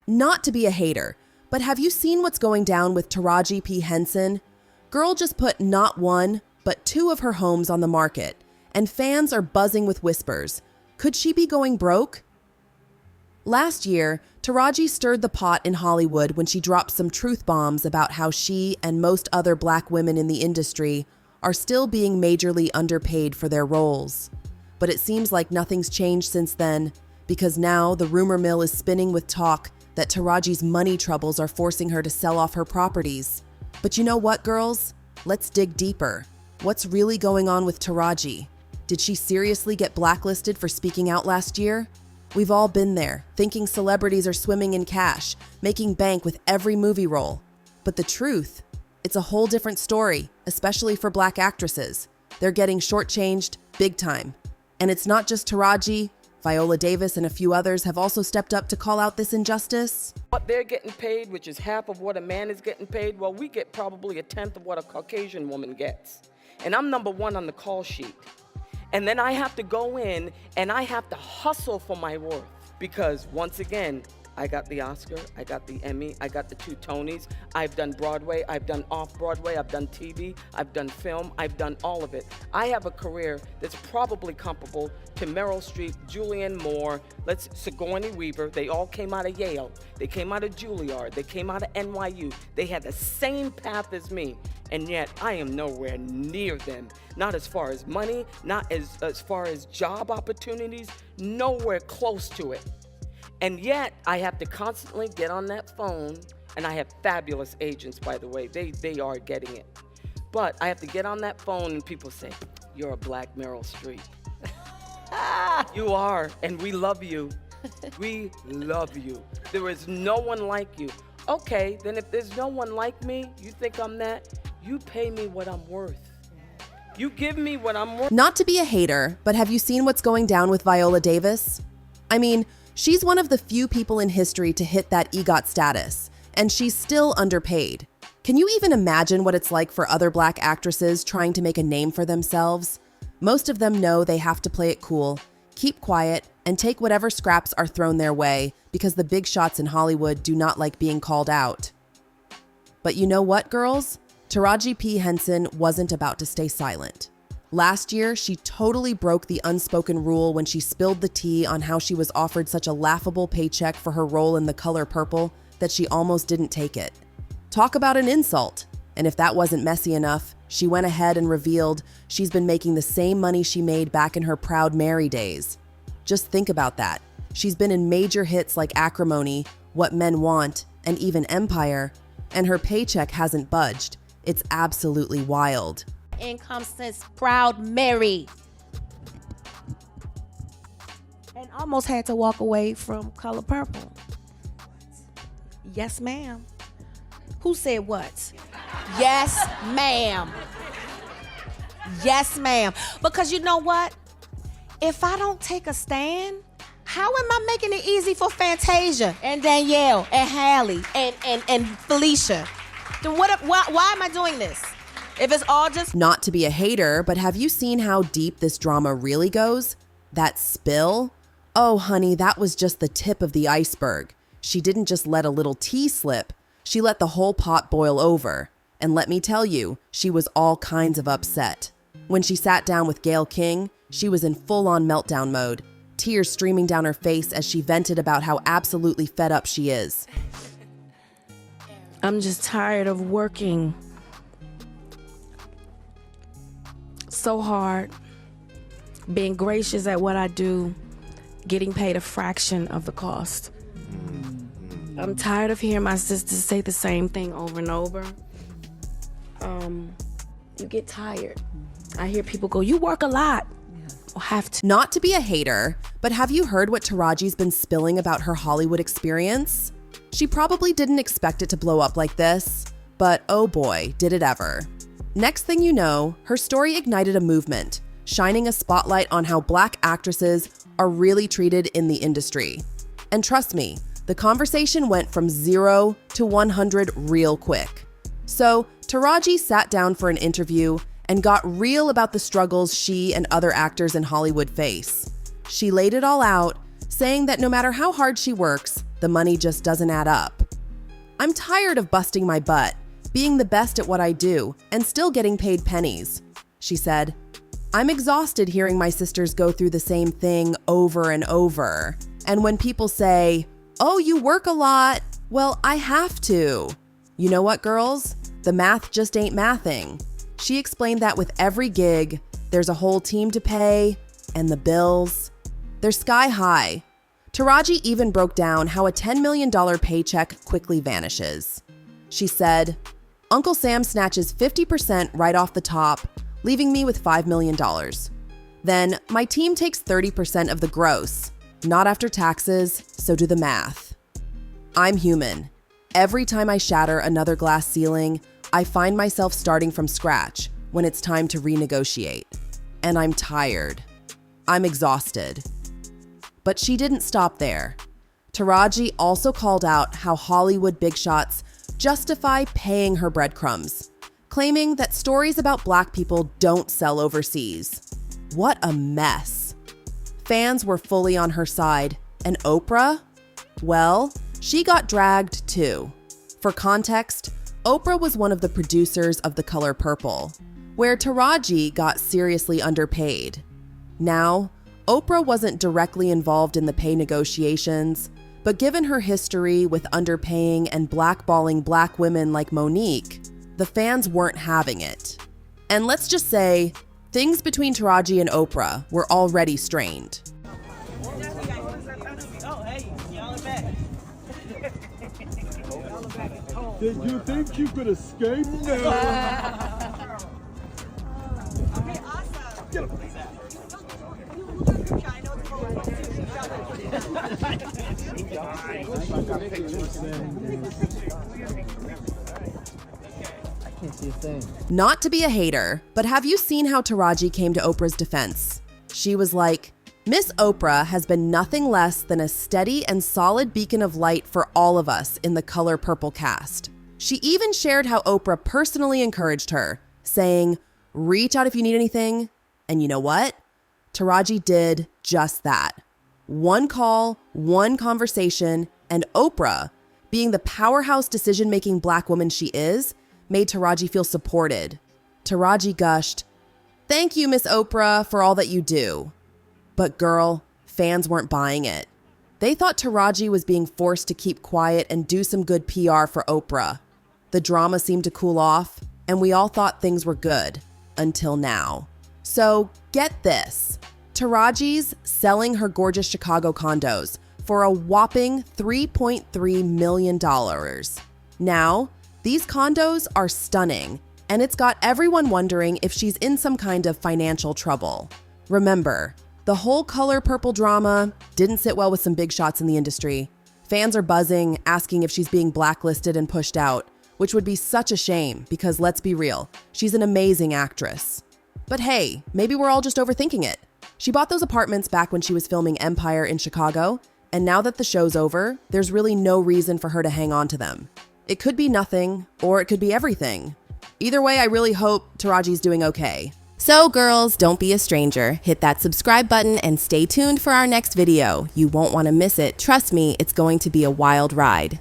Not to be a hater, but have you seen what's going down with Taraji P. Henson? Girl just put not one, but two of her homes on the market, and fans are buzzing with whispers. Could she be going broke? Last year, Taraji stirred the pot in Hollywood when she dropped some truth bombs about how she and most other black women in the industry are still being majorly underpaid for their roles. But it seems like nothing's changed since then, because now the rumor mill is spinning with talk that Taraji's money troubles are forcing her to sell off her properties. But you know what, girls? Let's dig deeper. What's really going on with Taraji? Did she seriously get blacklisted for speaking out last year? We've all been there, thinking celebrities are swimming in cash, making bank with every movie role. But the truth, it's a whole different story, especially for black actresses. They're getting shortchanged big time. And it's not just Taraji. Viola Davis and a few others have also stepped up to call out this injustice. What they're getting paid, which is half of what a man is getting paid, well, we get probably a tenth of what a Caucasian woman gets. And I'm number one on the call sheet. And then I have to go in and I have to hustle for my worth. Because once again, I got the Oscar, I got the Emmy, I got the 2 Tonys. I've done Broadway, I've done off-Broadway, I've done TV, I've done film, I've done all of it. I have a career that's probably comparable to Meryl Streep, Julianne Moore, Sigourney Weaver. They all came out of Yale. They came out of Juilliard. They came out of NYU. They had the same path as me. And yet I am nowhere near them. Not as far as money, not as far as job opportunities, nowhere close to it. And yet, I have to constantly get on that phone, and I have fabulous agents, by the way. They are getting it. But I have to get on that phone, and people say, "You're a black Meryl Streep." You are, and we love you. We love you. There is no one like you. Okay, then if there's no one like me, you think I'm that? You pay me what I'm worth. You give me what I'm worth. Not to be a hater, but have you seen what's going down with Viola Davis? I mean, she's one of the few people in history to hit that EGOT status, and she's still underpaid. Can you even imagine what it's like for other black actresses trying to make a name for themselves? Most of them know they have to play it cool, keep quiet, and take whatever scraps are thrown their way because the big shots in Hollywood do not like being called out. But you know what, girls? Taraji P. Henson wasn't about to stay silent. Last year, she totally broke the unspoken rule when she spilled the tea on how she was offered such a laughable paycheck for her role in The Color Purple that she almost didn't take it. Talk about an insult. And if that wasn't messy enough, she went ahead and revealed she's been making the same money she made back in her Proud Mary days. Just think about that. She's been in major hits like Acrimony, What Men Want, and even Empire, and her paycheck hasn't budged. It's absolutely wild. Income since Proud Mary. And almost had to walk away from Color Purple. Yes, ma'am. Who said what? Yes, ma'am. Yes, ma'am. Because you know what? If I don't take a stand, how am I making it easy for Fantasia and Danielle and Hallie and Felicia? Then why am I doing this? If it's all just... Not to be a hater, but have you seen how deep this drama really goes? That spill? Oh, honey, that was just the tip of the iceberg. She didn't just let a little tea slip. She let the whole pot boil over. And let me tell you, she was all kinds of upset. When she sat down with Gayle King, she was in full-on meltdown mode, tears streaming down her face as she vented about how absolutely fed up she is. I'm just tired of working so hard, being gracious at what I do, getting paid a fraction of the cost. I'm tired of hearing my sisters say the same thing over and over. You get tired. I hear people go, "You work a lot." I'll have to. Not to be a hater, but have you heard what Taraji's been spilling about her Hollywood experience? She probably didn't expect it to blow up like this, but oh boy, did it ever. Next thing you know, her story ignited a movement, shining a spotlight on how black actresses are really treated in the industry. And trust me, the conversation went from 0 to 100 real quick. So Taraji sat down for an interview and got real about the struggles she and other actors in Hollywood face. She laid it all out, saying that no matter how hard she works, The money just doesn't add up. I'm tired of busting my butt, being the best at what I do, and still getting paid pennies, she said. I'm exhausted hearing my sisters go through the same thing over and over. And when people say, "Oh, you work a lot," well, I have to. You know what, girls? The math just ain't mathing. She explained that with every gig, there's a whole team to pay, and the bills, they're sky high. Taraji even broke down how a $10 million paycheck quickly vanishes. She said, "Uncle Sam snatches 50% right off the top, leaving me with $5 million. Then my team takes 30% of the gross, not after taxes, so do the math. I'm human. Every time I shatter another glass ceiling, I find myself starting from scratch when it's time to renegotiate. And I'm tired. I'm exhausted." But she didn't stop there. Taraji also called out how Hollywood big shots justify paying her breadcrumbs, claiming that stories about Black people don't sell overseas. What a mess. Fans were fully on her side, and Oprah? Well, she got dragged too. For context, Oprah was one of the producers of The Color Purple, where Taraji got seriously underpaid. Now, Oprah wasn't directly involved in the pay negotiations, but given her history with underpaying and blackballing Black women like Monique, the fans weren't having it. And let's just say, things between Taraji and Oprah were already strained. Did you think you could escape? No. Okay, awesome. Get him. Not to be a hater, but have you seen how Taraji came to Oprah's defense? She was like, "Miss Oprah has been nothing less than a steady and solid beacon of light for all of us in the Color Purple cast." She even shared how Oprah personally encouraged her, saying, "Reach out if you need anything." And you know what? Taraji did just that. One call, one conversation, and Oprah, being the powerhouse decision-making Black woman she is, made Taraji feel supported. Taraji gushed, "Thank you, Miss Oprah, for all that you do." But girl, fans weren't buying it. They thought Taraji was being forced to keep quiet and do some good PR for Oprah. The drama seemed to cool off, and we all thought things were good, until now. So get this, Taraji's selling her gorgeous Chicago condos for a whopping $3.3 million. Now, these condos are stunning, and it's got everyone wondering if she's in some kind of financial trouble. Remember, the whole Color Purple drama didn't sit well with some big shots in the industry. Fans are buzzing, asking if she's being blacklisted and pushed out, which would be such a shame because let's be real, she's an amazing actress. But hey, maybe we're all just overthinking it. She bought those apartments back when she was filming Empire in Chicago, and now that the show's over, there's really no reason for her to hang on to them. It could be nothing, or it could be everything. Either way, I really hope Taraji's doing okay. So girls, don't be a stranger. Hit that subscribe button and stay tuned for our next video. You won't want to miss it. Trust me, it's going to be a wild ride.